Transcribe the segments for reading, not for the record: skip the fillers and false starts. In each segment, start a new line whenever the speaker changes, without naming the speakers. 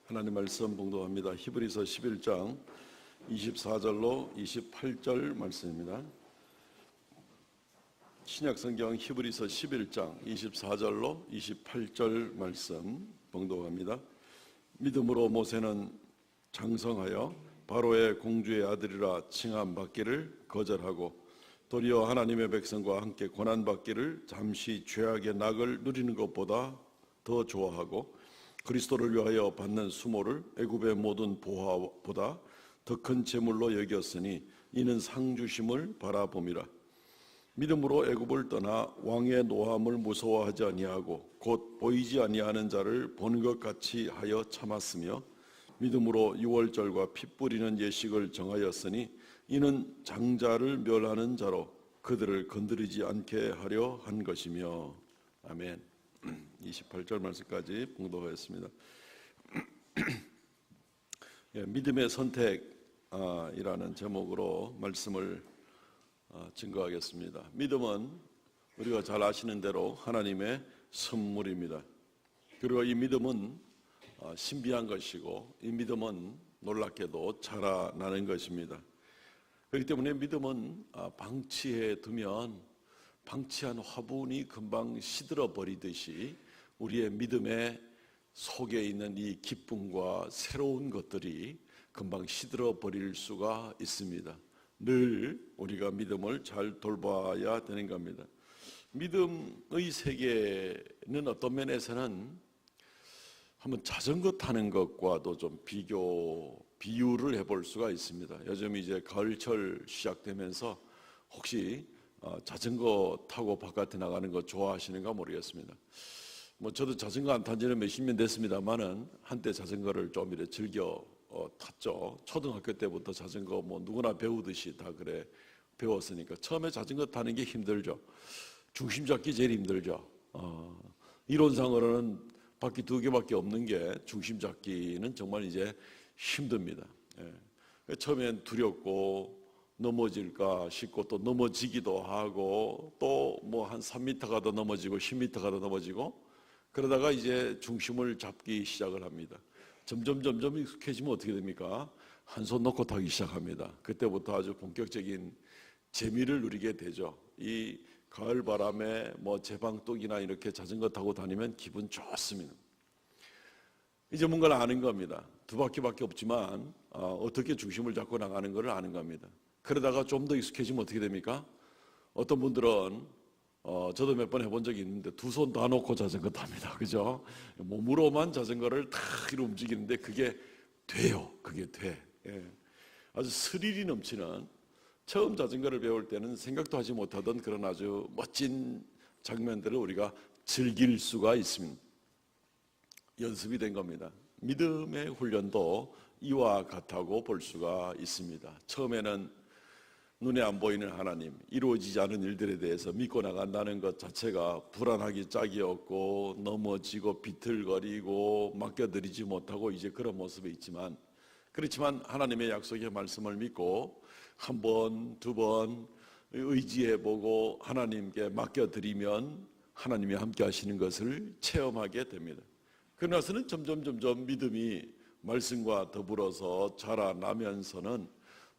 하나님 말씀 봉독합니다. 히브리서 11장 24절로 28절 말씀입니다. 신약성경 히브리서 11장 24절로 28절 말씀 봉독합니다. 믿음으로 모세는 장성하여 바로의 공주의 아들이라 칭함받기를 거절하고 도리어 하나님의 백성과 함께 고난받기를 잠시 죄악의 낙을 누리는 것보다 더 좋아하고 그리스도를 위하여 받는 수모를 애굽의 모든 보화보다 더 큰 재물로 여겼으니 이는 상주심을 바라봄이라. 믿음으로 애굽을 떠나 왕의 노함을 무서워하지 아니하고 곧 보이지 아니하는 자를 보는 것 같이 하여 참았으며 믿음으로 유월절과 피 뿌리는 예식을 정하였으니 이는 장자를 멸하는 자로 그들을 건드리지 않게 하려 한 것이며. 아멘. 28절 말씀까지 봉독하였습니다. 믿음의 선택이라는 제목으로 말씀을 증거하겠습니다. 믿음은 우리가 잘 아시는 대로 하나님의 선물입니다. 그리고 이 믿음은 신비한 것이고 이 믿음은 놀랍게도 자라나는 것입니다. 그렇기 때문에 믿음은 방치해 두면 방치한 화분이 금방 시들어 버리듯이 우리의 믿음의 속에 있는 이 기쁨과 새로운 것들이 금방 시들어 버릴 수가 있습니다. 늘 우리가 믿음을 잘 돌봐야 되는 겁니다. 믿음의 세계는 어떤 면에서는 한번 자전거 타는 것과도 좀 비유를 해볼 수가 있습니다. 요즘 이제 가을철 시작되면서 혹시 자전거 타고 바깥에 나가는 거 좋아하시는가 모르겠습니다. 저도 자전거 안 탄 지는 몇십 년 됐습니다만은 한때 자전거를 좀 이렇게 즐겨 탔죠. 초등학교 때부터 자전거 누구나 배우듯이 다 그래 배웠으니까 처음에 자전거 타는 게 힘들죠. 중심 잡기 제일 힘들죠. 이론상으로는 바퀴 두 개밖에 없는 게 중심 잡기는 정말 이제 힘듭니다. 처음엔 두렵고 넘어질까 싶고 또 넘어지기도 하고 또 한 3m 가도 넘어지고 10m 가도 넘어지고 그러다가 이제 중심을 잡기 시작을 합니다. 점점 익숙해지면 어떻게 됩니까? 한 손 놓고 타기 시작합니다. 그때부터 아주 본격적인 재미를 누리게 되죠. 이 가을 바람에 제방독이나 이렇게 자전거 타고 다니면 기분 좋습니다. 이제 뭔가를 아는 겁니다. 두 바퀴밖에 없지만 어떻게 중심을 잡고 나가는 것을 아는 겁니다. 그러다가 좀 더 익숙해지면 어떻게 됩니까? 어떤 분들은 저도 몇 번 해본 적이 있는데 두 손 다 놓고 자전거 탑니다. 그죠? 몸으로만 자전거를 탁 이렇게 움직이는데 그게 돼요. 그게 돼. 아주 스릴이 넘치는 처음 자전거를 배울 때는 생각도 하지 못하던 그런 아주 멋진 장면들을 우리가 즐길 수가 있습니다. 연습이 된 겁니다. 믿음의 훈련도 이와 같다고 볼 수가 있습니다. 처음에는 눈에 안 보이는 하나님, 이루어지지 않은 일들에 대해서 믿고 나간다는 것 자체가 불안하기 짝이 없고 넘어지고 비틀거리고 맡겨드리지 못하고 이제 그런 모습이 있지만 그렇지만 하나님의 약속의 말씀을 믿고 한 번, 두 번 의지해보고 하나님께 맡겨드리면 하나님이 함께 하시는 것을 체험하게 됩니다. 그러나서는 점점 믿음이 말씀과 더불어서 자라나면서는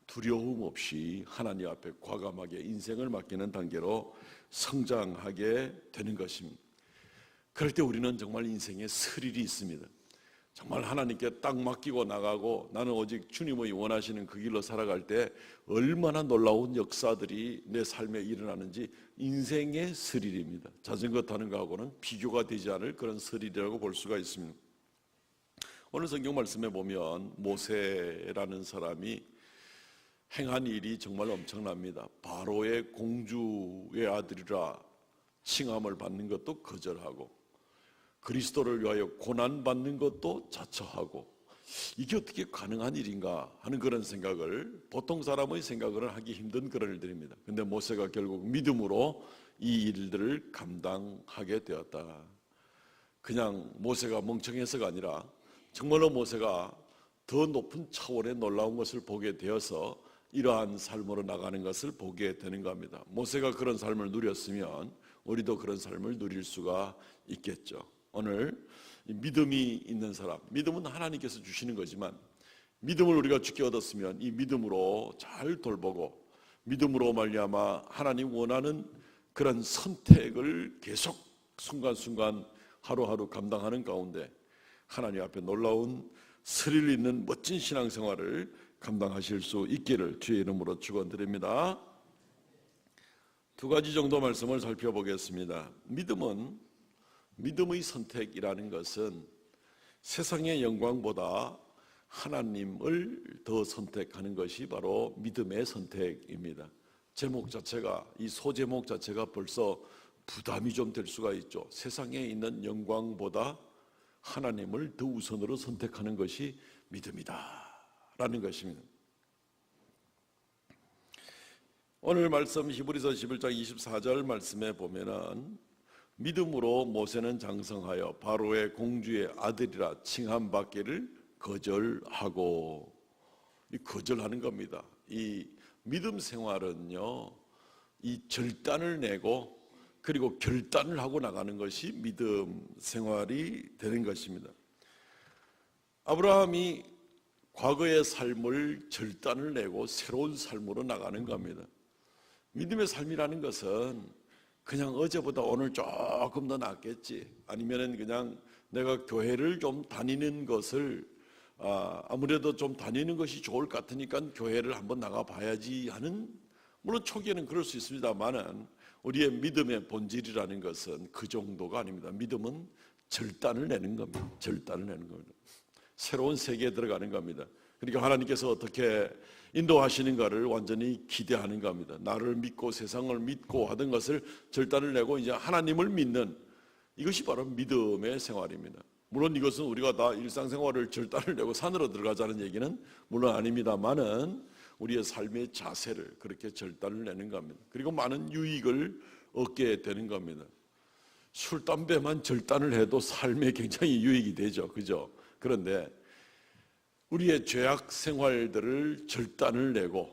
두려움 없이 하나님 앞에 과감하게 인생을 맡기는 단계로 성장하게 되는 것입니다. 그럴 때 우리는 정말 인생에 스릴이 있습니다. 정말 하나님께 딱 맡기고 나가고 나는 오직 주님의 원하시는 그 길로 살아갈 때 얼마나 놀라운 역사들이 내 삶에 일어나는지 인생의 스릴입니다. 자전거 타는 것하고는 비교가 되지 않을 그런 스릴이라고 볼 수가 있습니다. 오늘 성경 말씀에 보면 모세라는 사람이 행한 일이 정말 엄청납니다. 바로의 공주의 아들이라 칭함을 받는 것도 거절하고 그리스도를 위하여 고난받는 것도 자처하고 이게 어떻게 가능한 일인가 하는 그런 생각을 보통 사람의 생각을 하기 힘든 그런 일들입니다. 그런데 모세가 결국 믿음으로 이 일들을 감당하게 되었다. 그냥 모세가 멍청해서가 아니라 정말로 모세가 더 높은 차원의 놀라운 것을 보게 되어서 이러한 삶으로 나가는 것을 보게 되는 겁니다. 모세가 그런 삶을 누렸으면 우리도 그런 삶을 누릴 수가 있겠죠. 오늘 이 믿음이 있는 사람, 믿음은 하나님께서 주시는 거지만 믿음을 우리가 주께 얻었으면 이 믿음으로 잘 돌보고 믿음으로 말미암아 하나님 원하는 그런 선택을 계속 순간순간 하루하루 감당하는 가운데 하나님 앞에 놀라운 스릴 있는 멋진 신앙생활을 감당하실 수 있기를 주의 이름으로 축원드립니다. 두 가지 정도 말씀을 살펴보겠습니다. 믿음의 선택이라는 것은 세상의 영광보다 하나님을 더 선택하는 것이 바로 믿음의 선택입니다. 제목 자체가, 이 소제목 자체가 벌써 부담이 좀 될 수가 있죠. 세상에 있는 영광보다 하나님을 더 우선으로 선택하는 것이 믿음이다 라는 것입니다. 오늘 말씀 히브리서 11장 24절 말씀에 보면은 믿음으로 모세는 장성하여 바로의 공주의 아들이라 칭함받기를 거절하고, 이 거절하는 겁니다. 이 믿음 생활은요, 이 절단을 내고 그리고 결단을 하고 나가는 것이 믿음 생활이 되는 것입니다. 아브라함이 과거의 삶을 절단을 내고 새로운 삶으로 나가는 겁니다. 믿음의 삶이라는 것은 그냥 어제보다 오늘 조금 더 낫겠지, 아니면은 그냥 내가 교회를 좀 다니는 것을 아무래도 좀 다니는 것이 좋을 것 같으니까 교회를 한번 나가봐야지 하는, 물론 초기에는 그럴 수 있습니다만은 우리의 믿음의 본질이라는 것은 그 정도가 아닙니다. 믿음은 절단을 내는 겁니다. 절단을 내는 겁니다. 새로운 세계에 들어가는 겁니다. 그러니까 하나님께서 어떻게 인도하시는가를 완전히 기대하는 겁니다. 나를 믿고 세상을 믿고 하던 것을 절단을 내고 이제 하나님을 믿는, 이것이 바로 믿음의 생활입니다. 물론 이것은 우리가 다 일상생활을 절단을 내고 산으로 들어가자는 얘기는 물론 아닙니다만은 우리의 삶의 자세를 그렇게 절단을 내는 겁니다. 그리고 많은 유익을 얻게 되는 겁니다. 술, 담배만 절단을 해도 삶에 굉장히 유익이 되죠. 그죠? 그런데 우리의 죄악 생활들을 절단을 내고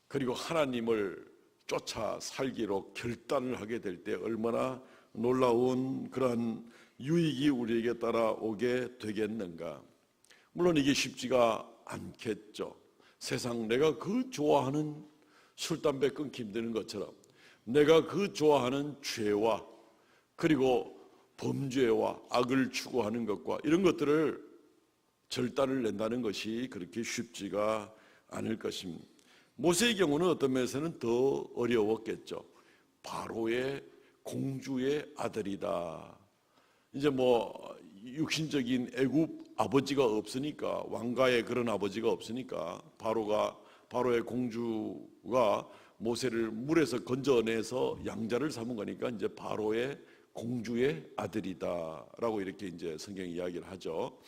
그리고 하나님을 쫓아 살기로 결단을 하게 될 때 얼마나 놀라운 그러한 유익이 우리에게 따라오게 되겠는가. 물론 이게 쉽지가 않겠죠. 세상 내가 그 좋아하는 술, 담배 끊기 힘드는 것처럼 내가 그 좋아하는 죄와 그리고 범죄와 악을 추구하는 것과 이런 것들을 절단을 낸다는 것이 그렇게 쉽지가 않을 것입니다. 모세의 경우는 어떤 면에서는 더 어려웠겠죠. 바로의 공주의 아들이다. 이제 뭐 육신적인 애굽 아버지가 없으니까, 왕가의 그런 아버지가 없으니까 바로의 공주가 모세를 물에서 건져내서 양자를 삼은 거니까 이제 바로의 공주의 아들이다라고 이렇게 이제 성경이 이야기를 하죠.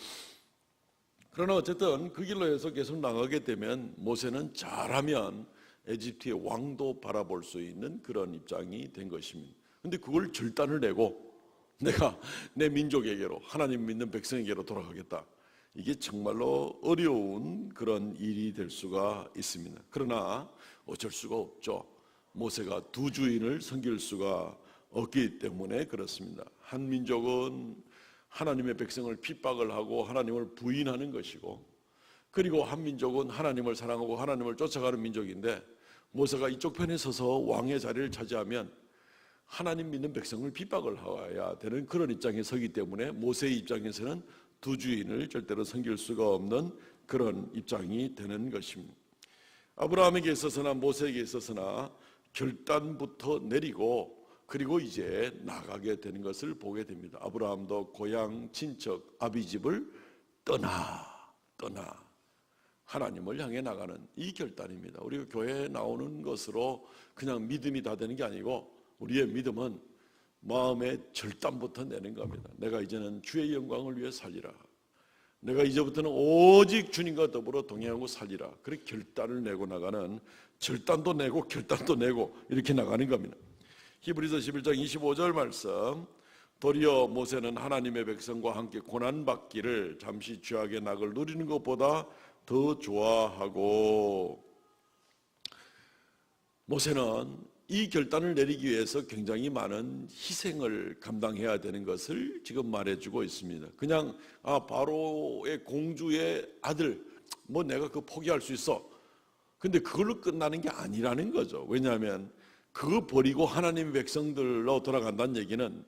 그러나 어쨌든 그 길로 해서 계속 나가게 되면 모세는 잘하면 에집트의 왕도 바라볼 수 있는 그런 입장이 된 것입니다. 그런데 그걸 절단을 내고 내가 내 민족에게로, 하나님 믿는 백성에게로 돌아가겠다. 이게 정말로 어려운 그런 일이 될 수가 있습니다. 그러나 어쩔 수가 없죠. 모세가 두 주인을 섬길 수가 없기 때문에 그렇습니다. 한 민족은 하나님의 백성을 핍박을 하고 하나님을 부인하는 것이고, 그리고 한 민족은 하나님을 사랑하고 하나님을 쫓아가는 민족인데, 모세가 이쪽 편에 서서 왕의 자리를 차지하면 하나님 믿는 백성을 핍박을 해야 되는 그런 입장에 서기 때문에 모세의 입장에서는 두 주인을 절대로 섬길 수가 없는 그런 입장이 되는 것입니다. 아브라함에게 있어서나 모세에게 있어서나 결단부터 내리고 그리고 이제 나가게 되는 것을 보게 됩니다. 아브라함도 고향 친척 아비집을 떠나 하나님을 향해 나가는 이 결단입니다. 우리가 교회에 나오는 것으로 그냥 믿음이 다 되는 게 아니고 우리의 믿음은 마음의 절단부터 내는 겁니다. 내가 이제는 주의 영광을 위해 살리라. 내가 이제부터는 오직 주님과 더불어 동행하고 살리라. 그렇게 결단을 내고 나가는, 절단도 내고 결단도 내고 이렇게 나가는 겁니다. 히브리서 11장 25절 말씀, 도리어 모세는 하나님의 백성과 함께 고난받기를 잠시 죄악의 낙을 누리는 것보다 더 좋아하고, 모세는 이 결단을 내리기 위해서 굉장히 많은 희생을 감당해야 되는 것을 지금 말해주고 있습니다. 그냥 바로의 공주의 아들, 뭐 내가 그거 포기할 수 있어. 근데 그걸로 끝나는 게 아니라는 거죠. 왜냐하면 그거 버리고 하나님의 백성들로 돌아간다는 얘기는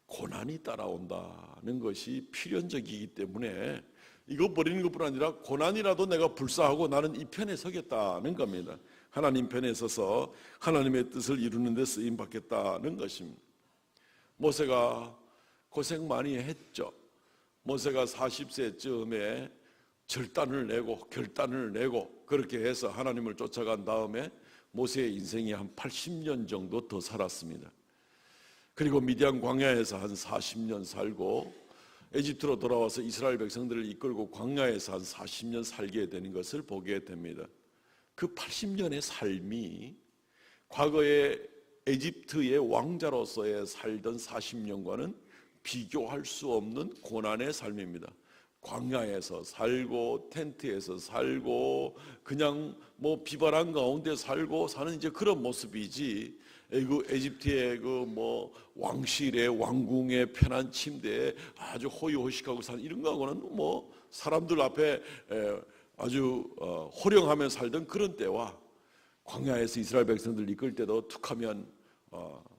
고난이 따라온다는 것이 필연적이기 때문에 이거 버리는 것뿐 아니라 고난이라도 내가 불사하고 나는 이 편에 서겠다는 겁니다. 하나님 편에 서서 하나님의 뜻을 이루는 데 쓰임 받겠다는 것입니다. 모세가 고생 많이 했죠. 모세가 40세쯤에 결단을 내고 그렇게 해서 하나님을 쫓아간 다음에 모세의 인생이 한 80년 정도 더 살았습니다. 그리고 미디안 광야에서 한 40년 살고 에집트로 돌아와서 이스라엘 백성들을 이끌고 광야에서 한 40년 살게 되는 것을 보게 됩니다. 그 80년의 삶이 과거에 에집트의 왕자로서의 살던 40년과는 비교할 수 없는 고난의 삶입니다. 광야에서 살고 텐트에서 살고 그냥 뭐 비바람 가운데 살고 사는 이제 그런 모습이지, 에집트의 그 뭐 왕실의 왕궁의 편한 침대에 아주 호의호식하고 사는 이런 거하고는 뭐 사람들 앞에 아주 호령하며 살던 그런 때와 광야에서 이스라엘 백성들 이끌 때도 툭하면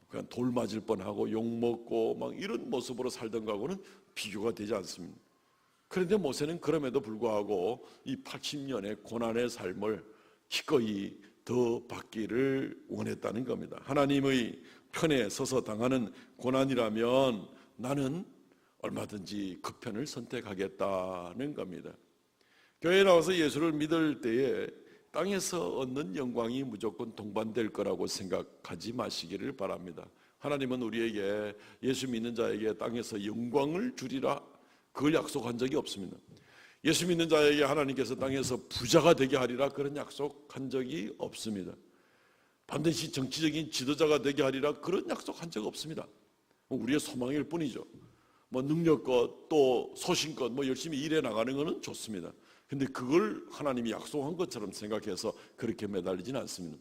그냥 돌 맞을 뻔하고 욕 먹고 막 이런 모습으로 살던 거하고는 비교가 되지 않습니다. 그런데 모세는 그럼에도 불구하고 이 80년의 고난의 삶을 기꺼이 더 받기를 원했다는 겁니다. 하나님의 편에 서서 당하는 고난이라면 나는 얼마든지 그 편을 선택하겠다는 겁니다. 교회에 나와서 예수를 믿을 때에 땅에서 얻는 영광이 무조건 동반될 거라고 생각하지 마시기를 바랍니다. 하나님은 우리에게, 예수 믿는 자에게 땅에서 영광을 주리라, 그걸 약속한 적이 없습니다. 예수 믿는 자에게 하나님께서 땅에서 부자가 되게 하리라, 그런 약속한 적이 없습니다. 반드시 정치적인 지도자가 되게 하리라, 그런 약속한 적 없습니다. 우리의 소망일 뿐이죠. 뭐 능력껏 또 소신껏 뭐 열심히 일해 나가는 것은 좋습니다. 근데 그걸 하나님이 약속한 것처럼 생각해서 그렇게 매달리지는 않습니다.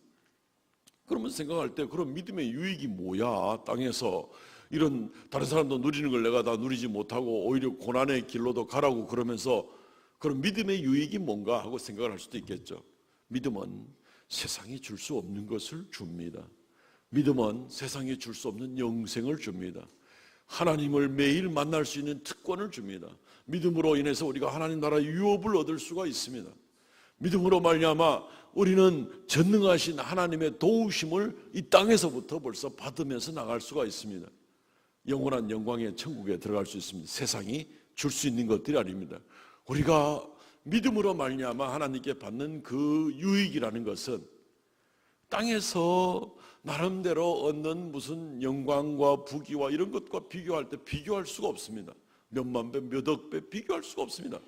그러면 생각할 때, 그럼 믿음의 유익이 뭐야? 땅에서 이런 다른 사람도 누리는 걸 내가 다 누리지 못하고 오히려 고난의 길로도 가라고 그러면서, 그럼 믿음의 유익이 뭔가 하고 생각을 할 수도 있겠죠. 믿음은 세상이 줄 수 없는 것을 줍니다. 믿음은 세상이 줄 수 없는 영생을 줍니다. 하나님을 매일 만날 수 있는 특권을 줍니다. 믿음으로 인해서 우리가 하나님 나라의 유업을 얻을 수가 있습니다. 믿음으로 말미암아 우리는 전능하신 하나님의 도우심을 이 땅에서부터 벌써 받으면서 나갈 수가 있습니다. 영원한 영광의 천국에 들어갈 수 있습니다. 세상이 줄 수 있는 것들이 아닙니다. 우리가 믿음으로 말미암아 하나님께 받는 그 유익이라는 것은 땅에서 나름대로 얻는 무슨 영광과 부귀와 이런 것과 비교할 때 비교할 수가 없습니다. 몇만 배, 몇억 배 비교할 수가 없습니다.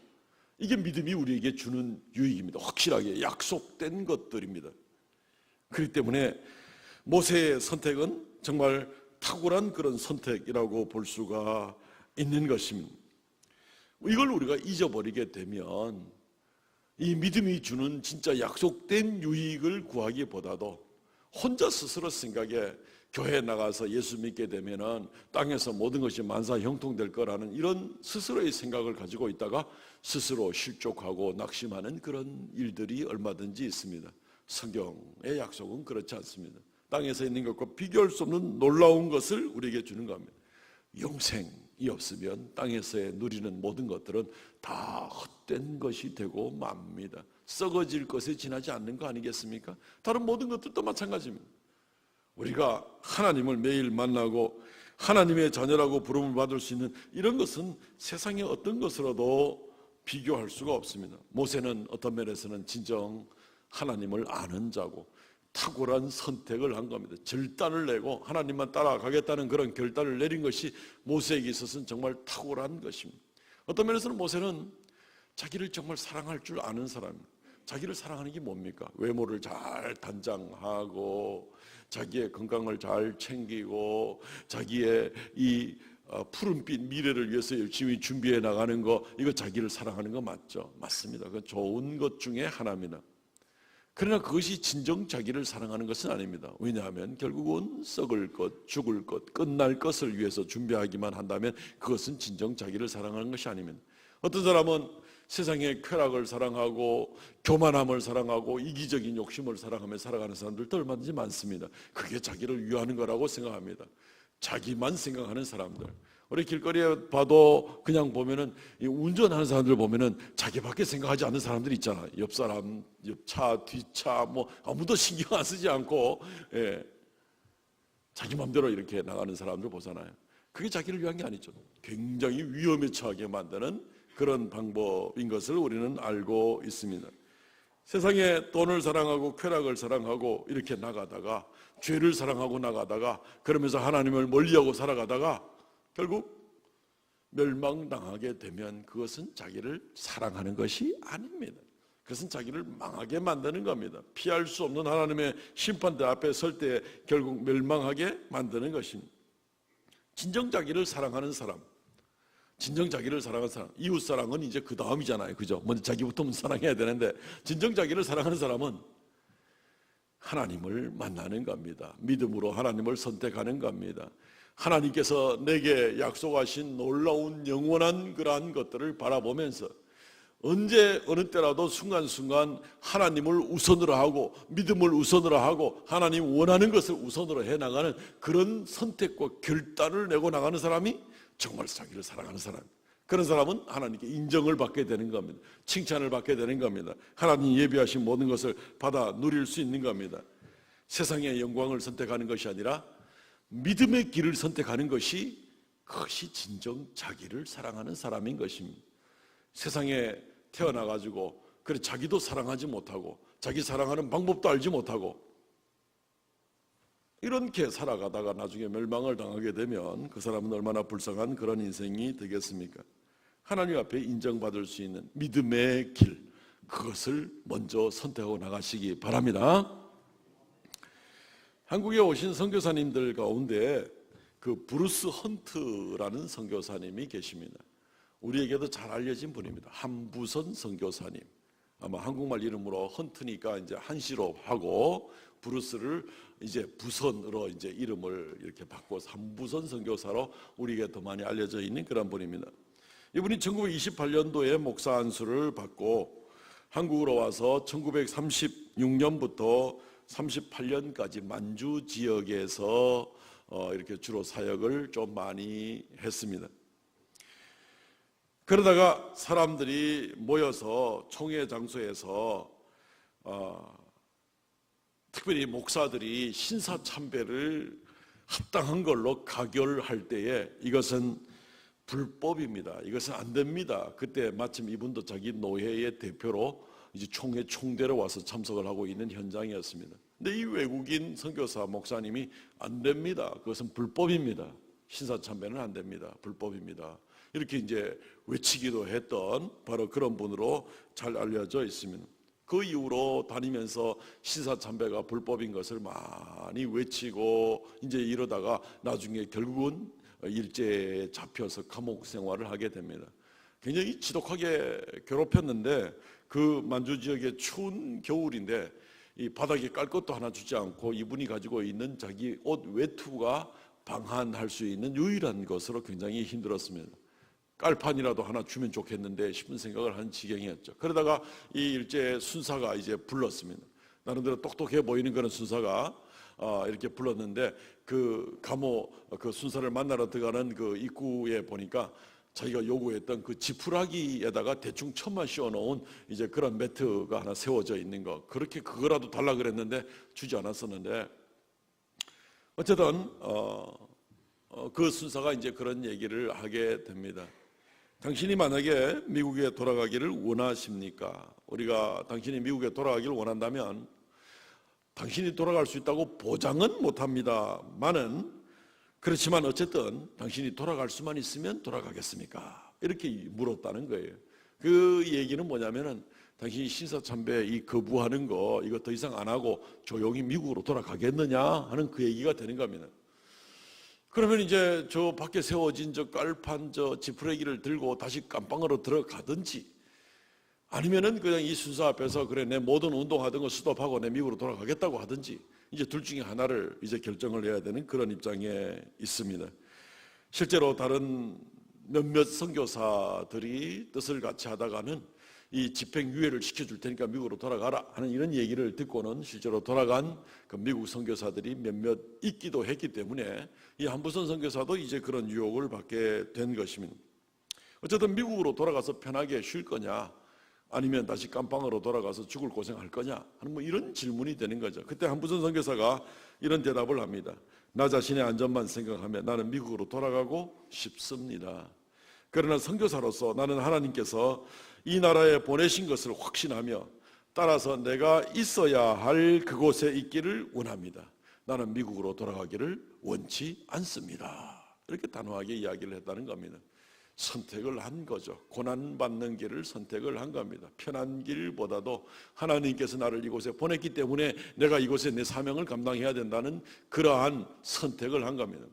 이게 믿음이 우리에게 주는 유익입니다. 확실하게 약속된 것들입니다. 그렇기 때문에 모세의 선택은 정말 탁월한 그런 선택이라고 볼 수가 있는 것입니다. 이걸 우리가 잊어버리게 되면 이 믿음이 주는 진짜 약속된 유익을 구하기보다도 혼자 스스로 생각에 교회에 나가서 예수 믿게 되면은 땅에서 모든 것이 만사 형통될 거라는 이런 스스로의 생각을 가지고 있다가 스스로 실족하고 낙심하는 그런 일들이 얼마든지 있습니다. 성경의 약속은 그렇지 않습니다. 땅에서 있는 것과 비교할 수 없는 놀라운 것을 우리에게 주는 겁니다. 영생이 없으면 땅에서의 누리는 모든 것들은 다 헛된 것이 되고 맙니다. 썩어질 것에 지나지 않는 거 아니겠습니까? 다른 모든 것들도 마찬가지입니다. 우리가 하나님을 매일 만나고 하나님의 자녀라고 부름을 받을 수 있는 이런 것은 세상의 어떤 것으로도 비교할 수가 없습니다. 모세는 어떤 면에서는 진정 하나님을 아는 자고 탁월한 선택을 한 겁니다. 결단을 내고 하나님만 따라가겠다는 그런 결단을 내린 것이 모세에게 있어서는 정말 탁월한 것입니다. 어떤 면에서는 모세는 자기를 정말 사랑할 줄 아는 사람입니다. 자기를 사랑하는 게 뭡니까? 외모를 잘 단장하고 자기의 건강을 잘 챙기고 자기의 이 푸른빛 미래를 위해서 열심히 준비해 나가는 거, 이거 자기를 사랑하는 거 맞죠? 맞습니다. 그 좋은 것 중에 하나입니다. 그러나 그것이 진정 자기를 사랑하는 것은 아닙니다. 왜냐하면 결국은 썩을 것, 죽을 것, 끝날 것을 위해서 준비하기만 한다면 그것은 진정 자기를 사랑하는 것이 아닙니다. 어떤 사람은 세상의 쾌락을 사랑하고 교만함을 사랑하고 이기적인 욕심을 사랑하며 살아가는 사람들도 얼마든지 많습니다. 그게 자기를 위하는 거라고 생각합니다. 자기만 생각하는 사람들. 우리 길거리에 봐도 그냥 보면은 운전하는 사람들 보면은 자기밖에 생각하지 않는 사람들 있잖아. 옆 사람, 옆차, 뒷차 뭐 아무도 신경 안 쓰지 않고 자기 마음대로 이렇게 나가는 사람들 보잖아요. 그게 자기를 위한 게 아니죠. 굉장히 위험에 처하게 만드는 그런 방법인 것을 우리는 알고 있습니다. 세상에 돈을 사랑하고 쾌락을 사랑하고 이렇게 나가다가 죄를 사랑하고 나가다가 그러면서 하나님을 멀리하고 살아가다가 결국 멸망당하게 되면 그것은 자기를 사랑하는 것이 아닙니다. 그것은 자기를 망하게 만드는 겁니다. 피할 수 없는 하나님의 심판대 앞에 설 때 결국 멸망하게 만드는 것입니다. 진정 자기를 사랑하는 사람, 진정 자기를 사랑하는 사람, 이웃사랑은 이제 그 다음이잖아요. 그죠? 먼저 자기부터 사랑해야 되는데 진정 자기를 사랑하는 사람은 하나님을 만나는 겁니다. 믿음으로 하나님을 선택하는 겁니다. 하나님께서 내게 약속하신 놀라운 영원한 그러한 것들을 바라보면서 언제 어느 때라도 순간순간 하나님을 우선으로 하고 믿음을 우선으로 하고 하나님 원하는 것을 우선으로 해나가는 그런 선택과 결단을 내고 나가는 사람이 정말 자기를 사랑하는 사람. 그런 사람은 하나님께 인정을 받게 되는 겁니다. 칭찬을 받게 되는 겁니다. 하나님 예비하신 모든 것을 받아 누릴 수 있는 겁니다. 세상의 영광을 선택하는 것이 아니라 믿음의 길을 선택하는 것이 그것이 진정 자기를 사랑하는 사람인 것입니다. 세상에 태어나가지고 그래 자기도 사랑하지 못하고 자기 사랑하는 방법도 알지 못하고 이렇게 살아가다가 나중에 멸망을 당하게 되면 그 사람은 얼마나 불쌍한 그런 인생이 되겠습니까? 하나님 앞에 인정받을 수 있는 믿음의 길, 그것을 먼저 선택하고 나가시기 바랍니다. 한국에 오신 선교사님들 가운데 그 브루스 헌트라는 선교사님이 계십니다. 우리에게도 잘 알려진 분입니다. 한부선 선교사님. 아마 한국말 이름으로 헌트니까 이제 한시로 하고 브루스를 이제 부선으로 이제 이름을 이렇게 바꿔서 한부선 선교사로 우리에게 더 많이 알려져 있는 그런 분입니다. 이분이 1928년도에 목사 안수를 받고 한국으로 와서 1936년부터 38년까지 만주 지역에서 이렇게 주로 사역을 좀 많이 했습니다. 그러다가 사람들이 모여서 총회 장소에서 특별히 목사들이 신사참배를 합당한 걸로 가결할 때에 이것은 불법입니다. 이것은 안 됩니다. 그때 마침 이분도 자기 노회의 대표로 이제 총회 총대로 와서 참석을 하고 있는 현장이었습니다. 근데 이 외국인 선교사 목사님이 안 됩니다. 그것은 불법입니다. 신사참배는 안 됩니다. 불법입니다. 이렇게 이제 외치기도 했던 바로 그런 분으로 잘 알려져 있습니다. 그 이후로 다니면서 신사참배가 불법인 것을 많이 외치고 이제 이러다가 나중에 결국은 일제에 잡혀서 감옥 생활을 하게 됩니다. 굉장히 지독하게 괴롭혔는데 그 만주 지역의 추운 겨울인데 이 바닥에 깔 것도 하나 주지 않고 이분이 가지고 있는 자기 옷 외투가 방한할 수 있는 유일한 것으로 굉장히 힘들었습니다. 깔판이라도 하나 주면 좋겠는데 싶은 생각을 한 지경이었죠. 그러다가 이 일제 순사가 이제 불렀습니다. 나름대로 똑똑해 보이는 그런 순사가 이렇게 불렀는데 그 감옥 그 순사를 만나러 들어가는 그 입구에 보니까 자기가 요구했던 그 지푸라기에다가 대충 천만 씌워놓은 이제 그런 매트가 하나 세워져 있는 거, 그렇게 그거라도 달라 그랬는데 주지 않았었는데 어쨌든 그 순사가 이제 그런 얘기를 하게 됩니다. 당신이 만약에 미국에 돌아가기를 원하십니까? 우리가 당신이 미국에 돌아가기를 원한다면 당신이 돌아갈 수 있다고 보장은 못합니다만은 그렇지만 어쨌든 당신이 돌아갈 수만 있으면 돌아가겠습니까? 이렇게 물었다는 거예요. 그 얘기는 뭐냐면은 당신이 신사참배 이 거부하는 거 이거 더 이상 안 하고 조용히 미국으로 돌아가겠느냐 하는 그 얘기가 되는 겁니다. 그러면 이제 저 밖에 세워진 저 깔판 저 지푸레기를 들고 다시 깜빵으로 들어가든지 아니면은 그냥 이 순서 앞에서 그래 내 모든 운동하던 거 스톱하고 내 미국으로 돌아가겠다고 하든지 이제 둘 중에 하나를 이제 결정을 해야 되는 그런 입장에 있습니다. 실제로 다른 몇몇 선교사들이 뜻을 같이 하다가는 이 집행유예를 시켜줄 테니까 미국으로 돌아가라 하는 이런 얘기를 듣고는 실제로 돌아간 그 미국 선교사들이 몇몇 있기도 했기 때문에 이 한부선 선교사도 이제 그런 유혹을 받게 된 것입니다. 어쨌든 미국으로 돌아가서 편하게 쉴 거냐 아니면 다시 깜빵으로 돌아가서 죽을 고생할 거냐 하는 뭐 이런 질문이 되는 거죠. 그때 한부선 선교사가 이런 대답을 합니다. 나 자신의 안전만 생각하며 나는 미국으로 돌아가고 싶습니다. 그러나 선교사로서 나는 하나님께서 이 나라에 보내신 것을 확신하며 따라서 내가 있어야 할 그곳에 있기를 원합니다. 나는 미국으로 돌아가기를 원치 않습니다. 이렇게 단호하게 이야기를 했다는 겁니다. 선택을 한 거죠. 고난받는 길을 선택을 한 겁니다. 편한 길보다도 하나님께서 나를 이곳에 보냈기 때문에 내가 이곳에 내 사명을 감당해야 된다는 그러한 선택을 한 겁니다.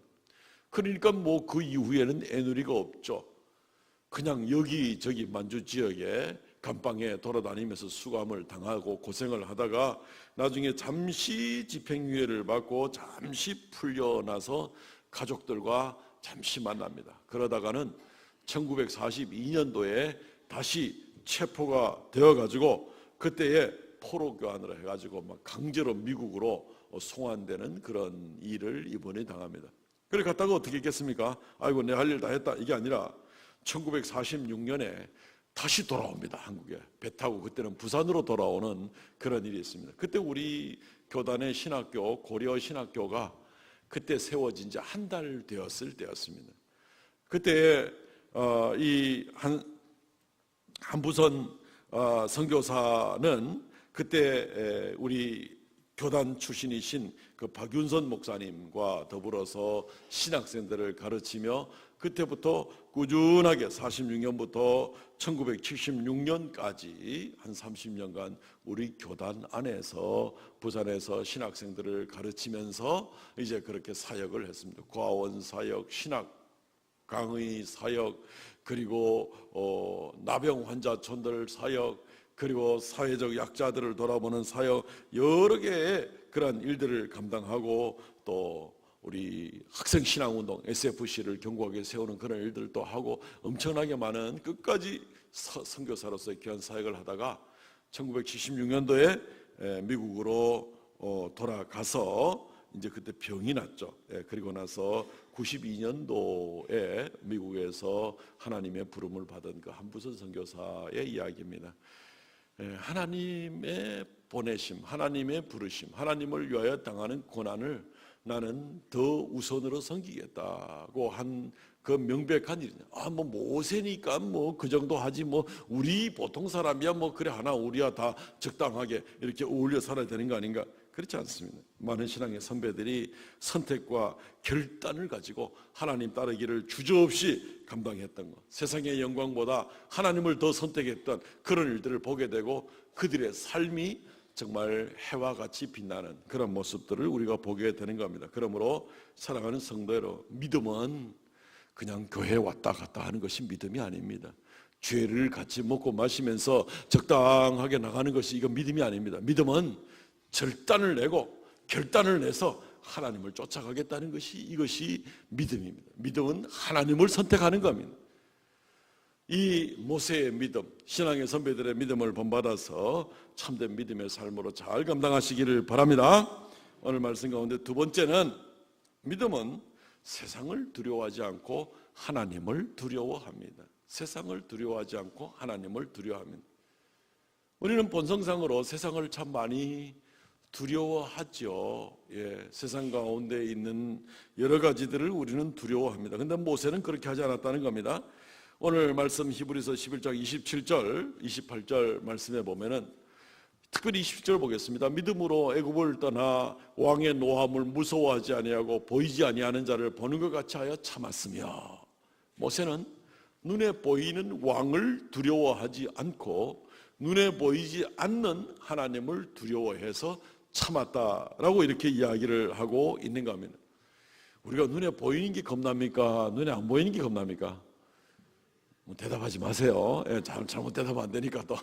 그러니까 뭐 그 이후에는 애누리가 없죠. 그냥 여기저기 만주 지역에 감방에 돌아다니면서 수감을 당하고 고생을 하다가 나중에 잠시 집행유예를 받고 잠시 풀려나서 가족들과 잠시 만납니다. 그러다가는 1942년도에 다시 체포가 되어가지고 그때에 포로 교환을 해가지고 막 강제로 미국으로 송환되는 그런 일을 이번에 당합니다. 그래 갔다가 어떻게 했겠습니까? 아이고 내 할 일 다 했다 이게 아니라 1946년에 다시 돌아옵니다. 한국에 배 타고 그때는 부산으로 돌아오는 그런 일이 있습니다. 그때 우리 교단의 신학교 고려 신학교가 그때 세워진 지 한 달 되었을 때였습니다. 그때 이 한부선 선교사는 그때 우리 교단 출신이신 그 박윤선 목사님과 더불어서 신학생들을 가르치며 그때부터 꾸준하게 46년부터 1976년까지 한 30년간 우리 교단 안에서 부산에서 신학생들을 가르치면서 이제 그렇게 사역을 했습니다. 과원 사역, 신학 강의 사역, 그리고 나병 환자촌들 사역, 그리고 사회적 약자들을 돌아보는 사역, 여러 개의 그런 일들을 감당하고 또 우리 학생 신앙운동 SFC를 견고하게 세우는 그런 일들도 하고 엄청나게 많은 끝까지 선교사로서의 귀한 사역을 하다가 1976년도에 미국으로 돌아가서 이제 그때 병이 났죠. 그리고 나서 92년도에 미국에서 하나님의 부름을 받은 그 한부선 선교사의 이야기입니다. 하나님의 보내심, 하나님의 부르심, 하나님을 위하여 당하는 고난을 나는 더 우선으로 섬기겠다고 한 그 명백한 일이냐. 뭐 모세니까 뭐 그 정도 하지 뭐 우리 보통 사람이야 뭐 그래 하나 우리야 다 적당하게 이렇게 어울려 살아야 되는 거 아닌가? 그렇지 않습니다. 많은 신앙의 선배들이 선택과 결단을 가지고 하나님 따르기를 주저없이 감당했던 것, 세상의 영광보다 하나님을 더 선택했던 그런 일들을 보게 되고 그들의 삶이 정말 해와 같이 빛나는 그런 모습들을 우리가 보게 되는 겁니다. 그러므로 사랑하는 성도 여러분, 믿음은 그냥 교회에 왔다 갔다 하는 것이 믿음이 아닙니다. 죄를 같이 먹고 마시면서 적당하게 나가는 것이 이건 믿음이 아닙니다. 믿음은 결단을 내고 결단을 내서 하나님을 쫓아가겠다는 것이 이것이 믿음입니다. 믿음은 하나님을 선택하는 겁니다. 이 모세의 믿음, 신앙의 선배들의 믿음을 본받아서 참된 믿음의 삶으로 잘 감당하시기를 바랍니다. 오늘 말씀 가운데 두 번째는 믿음은 세상을 두려워하지 않고 하나님을 두려워합니다. 세상을 두려워하지 않고 하나님을 두려워합니다. 우리는 본성상으로 세상을 참 많이 두려워하죠. 세상 가운데 있는 여러 가지들을 우리는 두려워합니다. 그런데 모세는 그렇게 하지 않았다는 겁니다. 오늘 말씀 히브리서 11장 27절, 28절 말씀에 보면은 특별히 20절 보겠습니다. 믿음으로 애굽을 떠나 왕의 노함을 무서워하지 아니하고 보이지 아니하는 자를 보는 것 같이 하여 참았으며, 모세는 눈에 보이는 왕을 두려워하지 않고 눈에 보이지 않는 하나님을 두려워해서 참았다라고 이렇게 이야기를 하고 있는 겁니다. 우리가 눈에 보이는 게 겁납니까? 눈에 안 보이는 게 겁납니까? 대답하지 마세요. 예, 잘못 대답 안 되니까 또.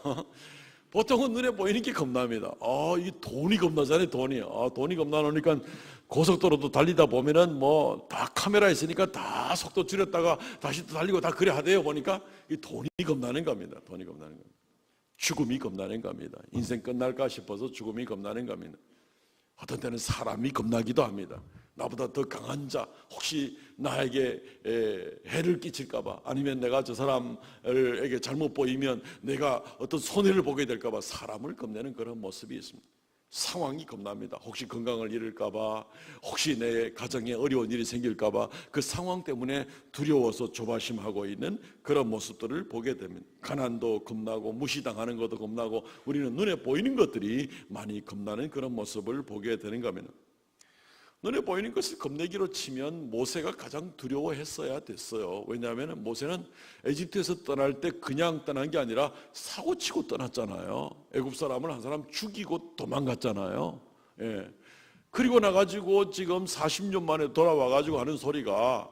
보통은 눈에 보이는 게 겁납니다. 이 돈이 겁나잖아요, 돈이. 돈이 겁나니까 고속도로도 달리다 보면은 뭐 다 카메라 있으니까 다 속도 줄였다가 다시 또 달리고 다 그래 하대요. 보니까 이 돈이 겁나는 겁니다. 돈이 겁나는 겁니다. 죽음이 겁나는 겁니다. 인생 끝날까 싶어서 죽음이 겁나는 겁니다. 어떤 때는 사람이 겁나기도 합니다. 나보다 더 강한 자, 혹시 나에게 해를 끼칠까 봐, 아니면 내가 저 사람에게 잘못 보이면 내가 어떤 손해를 보게 될까 봐 사람을 겁내는 그런 모습이 있습니다. 상황이 겁납니다. 혹시 건강을 잃을까 봐, 혹시 내 가정에 어려운 일이 생길까 봐, 그 상황 때문에 두려워서 조바심하고 있는 그런 모습들을 보게 됩니다. 가난도 겁나고 무시당하는 것도 겁나고 우리는 눈에 보이는 것들이 많이 겁나는 그런 모습을 보게 되는 겁니다. 눈에 보이는 것을 겁내기로 치면 모세가 가장 두려워했어야 됐어요. 왜냐하면 모세는 에집트에서 떠날 때 그냥 떠난 게 아니라 사고치고 떠났잖아요. 애굽 사람을 한 사람 죽이고 도망갔잖아요. 예. 그리고 나가지고 지금 40년 만에 돌아와가지고 하는 소리가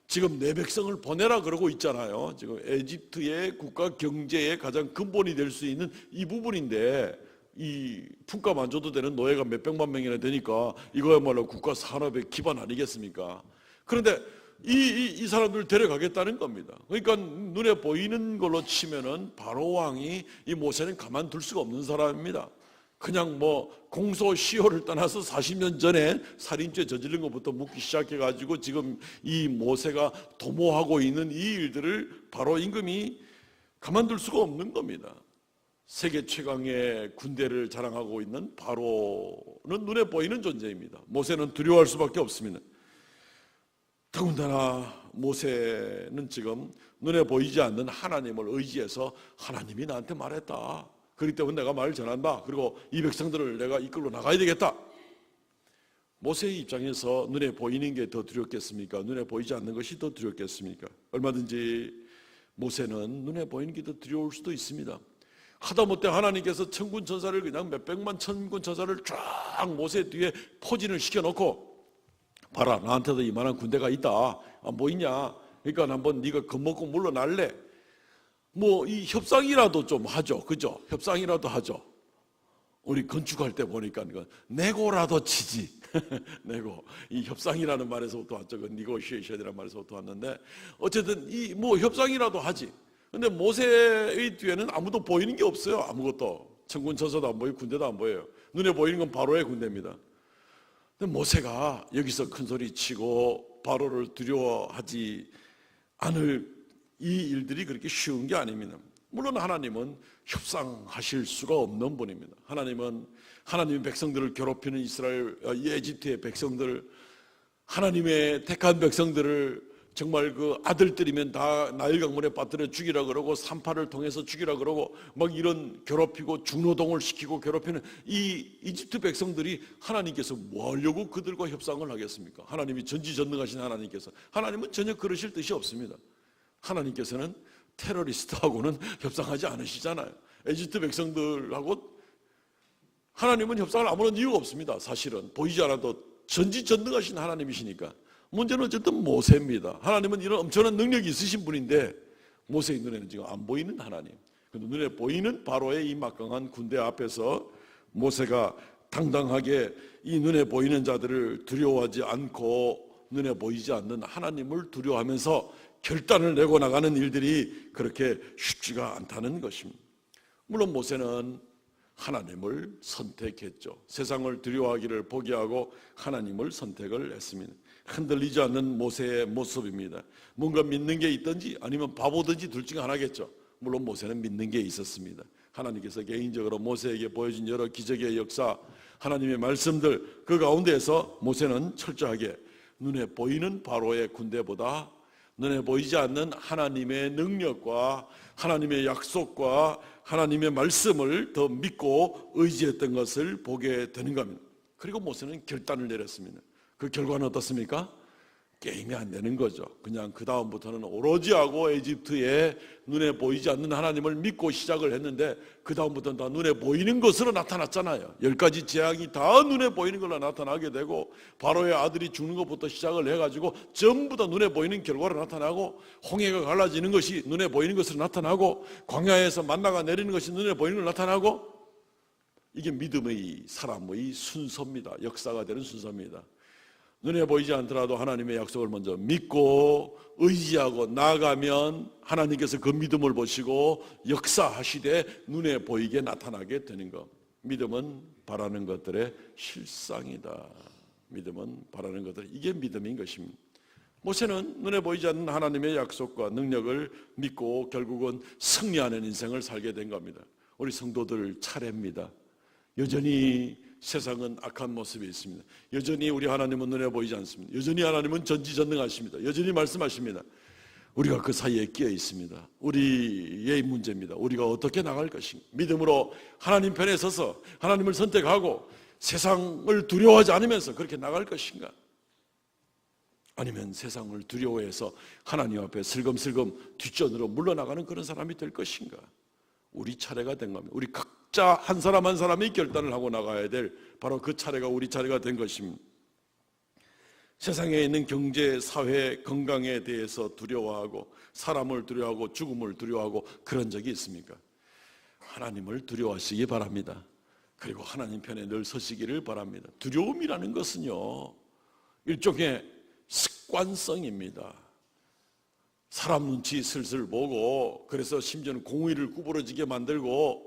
지금 내 백성을 보내라 그러고 있잖아요. 지금 에집트의 국가 경제의 가장 근본이 될 수 있는 이 부분인데, 이 품값 안 줘도 되는 노예가 몇백만 명이나 되니까 이거야말로 국가 산업의 기반 아니겠습니까? 그런데 이 사람들을 데려가겠다는 겁니다. 그러니까 눈에 보이는 걸로 치면은 바로 왕이 이 모세는 가만둘 수가 없는 사람입니다. 그냥 뭐 공소시효를 떠나서 40년 전에 살인죄 저지른 것부터 묻기 시작해가지고 지금 이 모세가 도모하고 있는 이 일들을 바로 임금이 가만둘 수가 없는 겁니다. 세계 최강의 군대를 자랑하고 있는 바로는 눈에 보이는 존재입니다. 모세는 두려워할 수밖에 없습니다. 더군다나 모세는 지금 눈에 보이지 않는 하나님을 의지해서 하나님이 나한테 말했다. 그렇기 때문에 내가 말을 전한다. 그리고 이 백성들을 내가 이끌고 나가야 되겠다. 모세의 입장에서 눈에 보이는 게 더 두렵겠습니까? 눈에 보이지 않는 것이 더 두렵겠습니까? 얼마든지 모세는 눈에 보이는 게 더 두려울 수도 있습니다. 하다못해 하나님께서 천군 천사를 그냥 몇백만 천군 천사를 쫙 모세 뒤에 포진을 시켜놓고, 봐라, 나한테도 이만한 군대가 있다, 안 보이냐? 그러니까 한번 네가 겁먹고 물러날래? 뭐 이 협상이라도 좀 하죠, 그죠? 협상이라도 하죠. 우리 건축할 때 보니까 내고라도 치지. 내고, 이 협상이라는 말에서부터 왔죠. 그 니고시에이션이라는 말에서부터 왔는데, 어쨌든 이 뭐 협상이라도 하지. 근데 모세의 뒤에는 아무도 보이는 게 없어요. 아무것도. 천군 천사도 안 보이고 군대도 안 보여요. 눈에 보이는 건 바로의 군대입니다. 근데 모세가 여기서 큰 소리 치고 바로를 두려워하지 않을 이 일들이 그렇게 쉬운 게 아닙니다. 물론 하나님은 협상하실 수가 없는 분입니다. 하나님은 하나님의 백성들을 괴롭히는 이스라엘, 에집트의 백성들, 하나님의 택한 백성들을 정말 그 아들들이면 다 나일 강물에 빠뜨려 죽이라 그러고 산파를 통해서 죽이라 그러고 막 이런 괴롭히고 중노동을 시키고 괴롭히는 이 이집트 백성들이 하나님께서 뭐 하려고 그들과 협상을 하겠습니까? 하나님이 전지전능하신 하나님께서, 하나님은 전혀 그러실 뜻이 없습니다. 하나님께서는 테러리스트하고는 협상하지 않으시잖아요. 에집트 백성들하고 하나님은 협상을 아무런 이유가 없습니다. 사실은 보이지 않아도 전지전능하신 하나님이시니까. 문제는 어쨌든 모세입니다. 하나님은 이런 엄청난 능력이 있으신 분인데 모세의 눈에는 지금 안 보이는 하나님, 눈에 보이는 바로의 이 막강한 군대 앞에서 모세가 당당하게 이 눈에 보이는 자들을 두려워하지 않고 눈에 보이지 않는 하나님을 두려워하면서 결단을 내고 나가는 일들이 그렇게 쉽지가 않다는 것입니다. 물론 모세는 하나님을 선택했죠. 세상을 두려워하기를 포기하고 하나님을 선택을 했습니다. 흔들리지 않는 모세의 모습입니다. 뭔가 믿는 게 있든지 아니면 바보든지 둘 중에 하나겠죠. 물론 모세는 믿는 게 있었습니다. 하나님께서 개인적으로 모세에게 보여준 여러 기적의 역사, 하나님의 말씀들, 그 가운데에서 모세는 철저하게 눈에 보이는 바로의 군대보다 눈에 보이지 않는 하나님의 능력과 하나님의 약속과 하나님의 말씀을 더 믿고 의지했던 것을 보게 되는 겁니다. 그리고 모세는 결단을 내렸습니다. 그 결과는 어떻습니까? 게임이 안 되는 거죠. 그냥 그 다음부터는 오로지 하고 에집트에 눈에 보이지 않는 하나님을 믿고 시작을 했는데 그 다음부터는 다 눈에 보이는 것으로 나타났잖아요. 10가지 재앙이 다 눈에 보이는 걸로 나타나게 되고 바로의 아들이 죽는 것부터 시작을 해가지고 전부 다 눈에 보이는 결과로 나타나고 홍해가 갈라지는 것이 눈에 보이는 것으로 나타나고 광야에서 만나가 내리는 것이 눈에 보이는 걸로 나타나고 이게 믿음의 사람의 순서입니다. 역사가 되는 순서입니다. 눈에 보이지 않더라도 하나님의 약속을 먼저 믿고 의지하고 나아가면 하나님께서 그 믿음을 보시고 역사하시되 눈에 보이게 나타나게 되는 것. 믿음은 바라는 것들의 실상이다. 믿음은 바라는 것들, 이게 믿음인 것입니다. 모세는 눈에 보이지 않는 하나님의 약속과 능력을 믿고 결국은 승리하는 인생을 살게 된 겁니다. 우리 성도들 차례입니다. 여전히 세상은 악한 모습이 있습니다. 여전히 우리 하나님은 눈에 보이지 않습니다. 여전히 하나님은 전지전능하십니다. 여전히 말씀하십니다. 우리가 그 사이에 끼어 있습니다. 우리의 문제입니다. 우리가 어떻게 나갈 것인가. 믿음으로 하나님 편에 서서 하나님을 선택하고 세상을 두려워하지 않으면서 그렇게 나갈 것인가, 아니면 세상을 두려워해서 하나님 앞에 슬금슬금 뒷전으로 물러나가는 그런 사람이 될 것인가. 우리 차례가 된 겁니다. 우리 각자 한 사람 한 사람이 결단을 하고 나가야 될 바로 그 차례가 우리 차례가 된 것입니다. 세상에 있는 경제, 사회, 건강에 대해서 두려워하고 사람을 두려워하고 죽음을 두려워하고 그런 적이 있습니까? 하나님을 두려워하시기 바랍니다. 그리고 하나님 편에 늘 서시기를 바랍니다. 두려움이라는 것은요, 일종의 습관성입니다. 사람 눈치 슬슬 보고, 그래서 심지어는 공의를 구부러지게 만들고,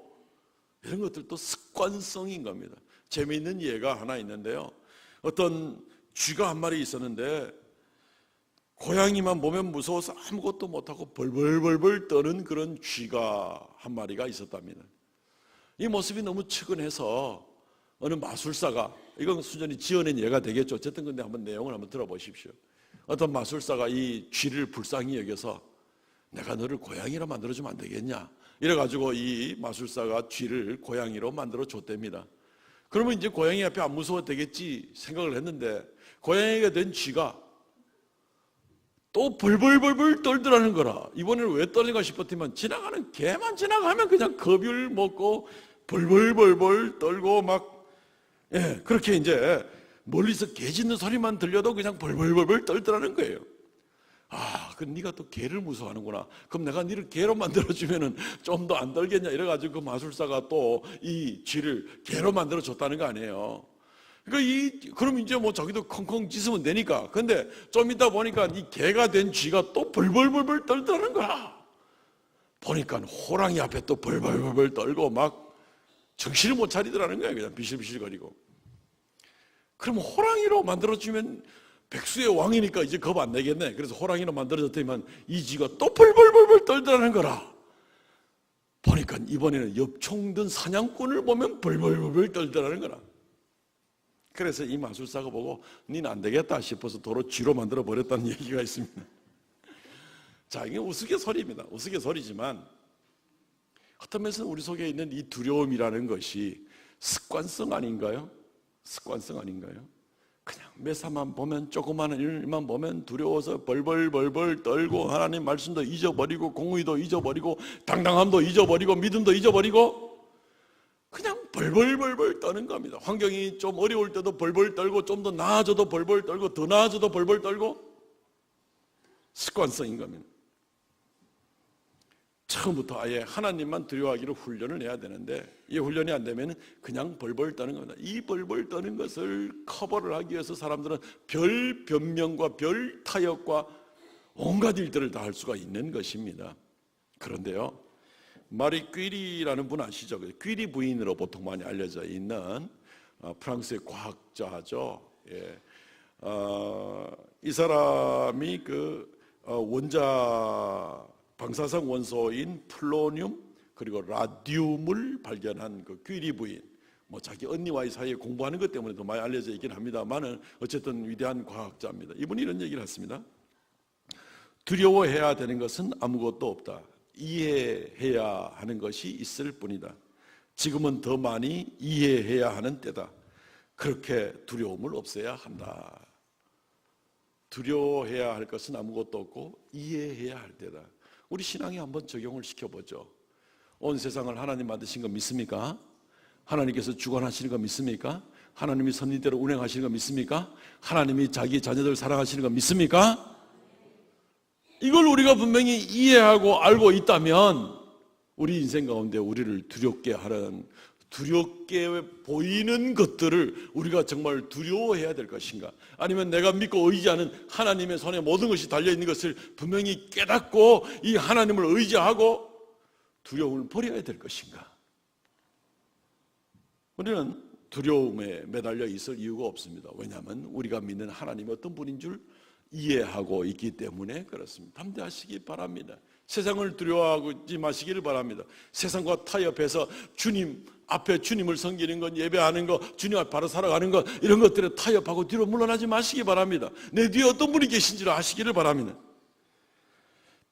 이런 것들도 습관성인 겁니다. 재미있는 예가 하나 있는데요, 어떤 쥐가 한 마리 있었는데 고양이만 보면 무서워서 아무것도 못하고 벌벌벌벌 떠는 그런 쥐가 한 마리가 있었답니다. 이 모습이 너무 측은해서 어느 마술사가, 이건 순전히 지어낸 예가 되겠죠. 어쨌든 근데 한번 내용을 한번 들어보십시오. 어떤 마술사가 이 쥐를 불쌍히 여겨서 내가 너를 고양이로 만들어주면 안 되겠냐, 이래가지고 이 마술사가 쥐를 고양이로 만들어 줬답니다. 그러면 이제 고양이 앞에 안 무서워도 되겠지 생각을 했는데, 고양이가 된 쥐가 또 벌벌벌벌 떨더라는 거라. 이번에는 왜 떨는가 싶었지만 지나가는 개만 지나가면 그냥 겁을 먹고 벌벌벌벌 떨고 막, 그렇게 이제 멀리서 개 짖는 소리만 들려도 그냥 벌벌벌벌 떨더라는 거예요. 아, 그럼 네가 또 개를 무서워하는구나. 그럼 내가 너를 개로 만들어주면은 좀 더 안 떨겠냐, 이래가지고 그 마술사가 또 이 쥐를 개로 만들어줬다는 거 아니에요. 그러니까 그럼 이제 뭐 자기도 컹컹 짖으면 되니까. 근데 좀 이따 보니까 이 개가 된 쥐가 또 벌벌벌벌 떨더라는 거야. 보니까 호랑이 앞에 또 벌벌벌벌 떨고 막 정신을 못 차리더라는 거야. 그냥 비실비실거리고. 그럼 호랑이로 만들어주면 백수의 왕이니까 이제 겁 안 내겠네. 그래서 호랑이로 만들어졌더니만 이 쥐가 또 벌벌벌벌 떨더라는 거라. 보니까 이번에는 엽총 든 사냥꾼을 보면 벌벌벌벌 떨더라는 거라. 그래서 이 마술사가 보고 니는 안 되겠다 싶어서 도로 쥐로 만들어 버렸다는 얘기가 있습니다. 자, 이게 우스갯소리입니다. 우스갯소리지만 어떤 면에서 우리 속에 있는 이 두려움이라는 것이 습관성 아닌가요? 습관성 아닌가요? 그냥 매사만 보면, 조그마한 일만 보면 두려워서 벌벌벌벌 떨고 하나님 말씀도 잊어버리고 공의도 잊어버리고 당당함도 잊어버리고 믿음도 잊어버리고 그냥 벌벌벌벌 떠는 겁니다. 환경이 좀 어려울 때도 벌벌 떨고 좀 더 나아져도 벌벌 떨고 더 나아져도 벌벌 떨고, 습관성인 겁니다. 처음부터 아예 하나님만 두려워하기로 훈련을 해야 되는데 이 훈련이 안 되면 그냥 벌벌 떠는 겁니다. 이 벌벌 떠는 것을 커버를 하기 위해서 사람들은 별 변명과 별 타협과 온갖 일들을 다 할 수가 있는 것입니다. 그런데요, 마리 퀴리라는 분 아시죠? 퀴리 부인으로 보통 많이 알려져 있는 프랑스의 과학자죠. 이 사람이 방사성 원소인 플루토늄 그리고 라듐을 발견한 그 퀴리 부인, 뭐 자기 언니와의 사이에 공부하는 것 때문에도 많이 알려져 있긴 합니다만은 어쨌든 위대한 과학자입니다. 이분이 이런 얘기를 했습니다. 두려워해야 되는 것은 아무것도 없다. 이해해야 하는 것이 있을 뿐이다. 지금은 더 많이 이해해야 하는 때다. 그렇게 두려움을 없애야 한다. 두려워해야 할 것은 아무것도 없고 이해해야 할 때다. 우리 신앙에 한번 적용을 시켜보죠. 온 세상을 하나님 만드신 거 믿습니까? 하나님께서 주관하시는 거 믿습니까? 하나님이 섭리대로 운행하시는 거 믿습니까? 하나님이 자기 자녀들 사랑하시는 거 믿습니까? 이걸 우리가 분명히 이해하고 알고 있다면 우리 인생 가운데 우리를 두렵게 하는, 두렵게 보이는 것들을 우리가 정말 두려워해야 될 것인가? 아니면 내가 믿고 의지하는 하나님의 손에 모든 것이 달려있는 것을 분명히 깨닫고 이 하나님을 의지하고 두려움을 버려야 될 것인가? 우리는 두려움에 매달려 있을 이유가 없습니다. 왜냐하면 우리가 믿는 하나님이 어떤 분인 줄 이해하고 있기 때문에 그렇습니다. 담대하시기 바랍니다. 세상을 두려워하지 마시기를 바랍니다. 세상과 타협해서 주님 앞에 주님을 섬기는 것, 예배하는 것, 주님 앞에 바로 살아가는 것, 이런 것들에 타협하고 뒤로 물러나지 마시기 바랍니다. 내 뒤에 어떤 분이 계신지를 아시기를 바랍니다.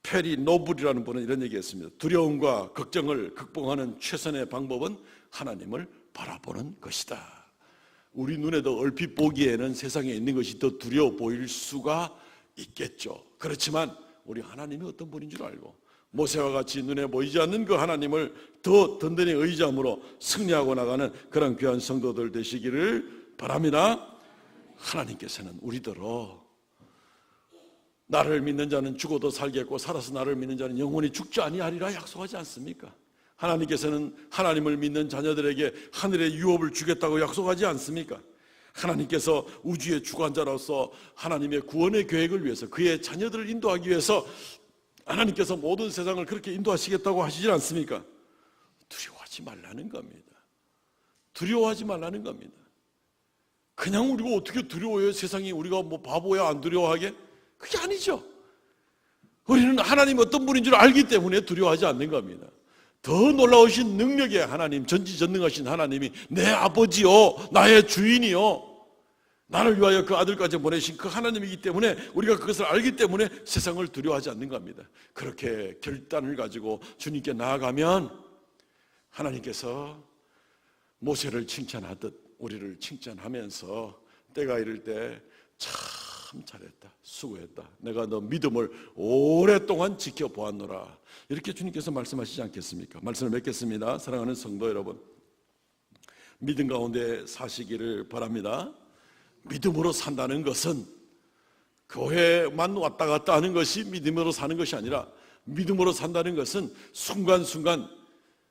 페리 노블이라는 분은 이런 얘기했습니다. 두려움과 걱정을 극복하는 최선의 방법은 하나님을 바라보는 것이다. 우리 눈에도 얼핏 보기에는 세상에 있는 것이 더 두려워 보일 수가 있겠죠. 그렇지만 우리 하나님이 어떤 분인 줄 알고 모세와 같이 눈에 보이지 않는 그 하나님을 더 든든히 의지함으로 승리하고 나가는 그런 귀한 성도들 되시기를 바랍니다. 하나님께서는 우리더러 나를 믿는 자는 죽어도 살겠고 살아서 나를 믿는 자는 영원히 죽지 아니하리라 약속하지 않습니까? 하나님께서는 하나님을 믿는 자녀들에게 하늘의 유업을 주겠다고 약속하지 않습니까? 하나님께서 우주의 주관자로서 하나님의 구원의 계획을 위해서 그의 자녀들을 인도하기 위해서 하나님께서 모든 세상을 그렇게 인도하시겠다고 하시지 않습니까? 두려워하지 말라는 겁니다. 두려워하지 말라는 겁니다. 그냥 우리가 어떻게 두려워해요? 세상이 우리가 뭐 바보야 안 두려워하게? 그게 아니죠. 우리는 하나님 어떤 분인 줄 알기 때문에 두려워하지 않는 겁니다. 더 놀라우신 능력의 하나님, 전지전능하신 하나님이 내 아버지요, 나의 주인이요, 나를 위하여 그 아들까지 보내신 그 하나님이기 때문에 우리가 그것을 알기 때문에 세상을 두려워하지 않는 겁니다. 그렇게 결단을 가지고 주님께 나아가면 하나님께서 모세를 칭찬하듯 우리를 칭찬하면서 때가 이를 때 참 잘했다, 수고했다, 내가 너 믿음을 오랫동안 지켜보았노라, 이렇게 주님께서 말씀하시지 않겠습니까? 말씀을 맺겠습니다. 사랑하는 성도 여러분, 믿음 가운데 사시기를 바랍니다. 믿음으로 산다는 것은 교회만 왔다 갔다 하는 것이 믿음으로 사는 것이 아니라 믿음으로 산다는 것은 순간순간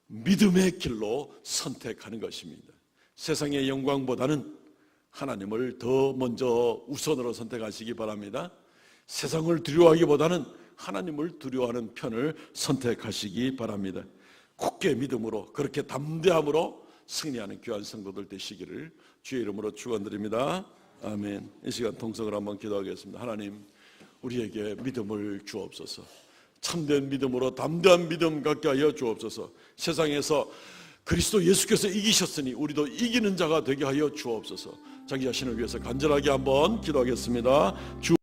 믿음의 길로 선택하는 것입니다. 세상의 영광보다는 하나님을 더 먼저 우선으로 선택하시기 바랍니다. 세상을 두려워하기보다는 하나님을 두려워하는 편을 선택하시기 바랍니다. 굳게 믿음으로 그렇게 담대함으로 승리하는 귀한 성도들 되시기를 주의 이름으로 축원드립니다. 아멘. 이 시간 통성을 한번 기도하겠습니다. 하나님, 우리에게 믿음을 주옵소서. 참된 믿음으로 담대한 믿음 갖게 하여 주옵소서. 세상에서 그리스도 예수께서 이기셨으니 우리도 이기는 자가 되게 하여 주옵소서. 자기 자신을 위해서 간절하게 한번 기도하겠습니다.